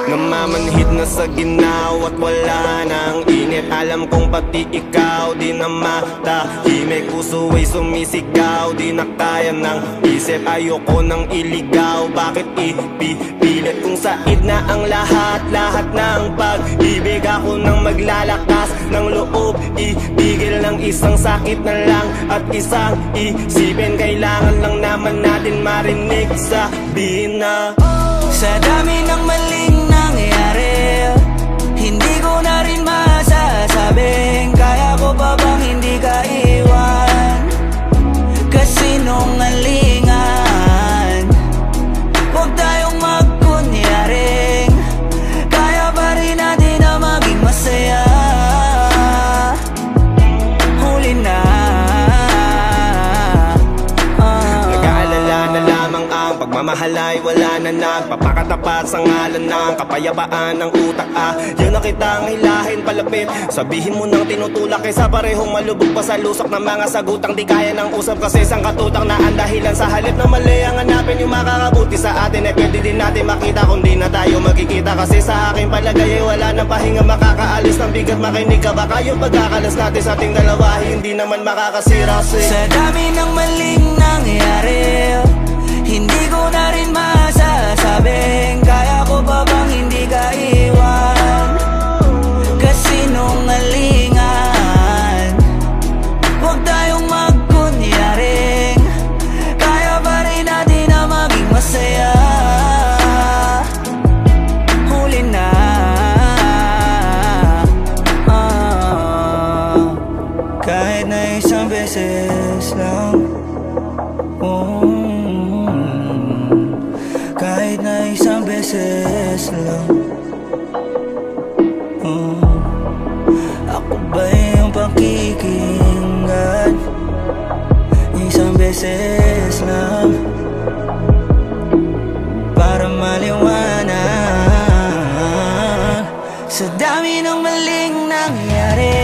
Namamanhid na sa ginaw at wala nang init. Alam kong pati ikaw di na matahimik. Puso ay sumisigaw, di na kaya ng isip. Ayoko nang iligaw, bakit ipipilit? Kung said na ang lahat ng pag-ibig. Ako nang maglalakas ng loob, ibigil ng isang sakit na lang at isang isipin. Kailangan lang naman natin marinig, sabihin na sa dami ng maling nangyari, hindi ko na rin masasabing kaya ko pa bang hindi ka iwan. Kasinungalingan, huwag tayong magkunyaring kaya pa rin natin na maging masaya. Huli na, nag-aalala na lamang ang pagmamahal ay wala na nagpapakatapat sa ngalan ng kapayapaan ng utak. Yun na kitang hilahin palapit, sabihin mo nang tinutulak kaysa parehong malubog pa sa lusok ng mga sagutang di kaya ng usap. Kasi isang katutang na ang dahilan sa halip na mali ang hanapin yung makakabuti sa atin. Eh pwede din natin makita kung di na tayo magkikita. Kasi sa aking palagay ay wala ng pahinga makakaalis ng bigat. Makinig ka baka yung pagkakalas natin sa ating dalawa hindi naman makakasira. sa dami ng maling nangyari, hindi ko na rin masasabing kaya ko pa bang hindi ka iwan. Kasinungalingan, huwag tayong magkunyaring kaya pa rin natin na maging masaya. Huli na, kahit na isang beses lang, kahit na isang beses lang. Ako ba yung pakikinggan? Isang beses lang para maliwanag. Sa dami ng maling nangyari,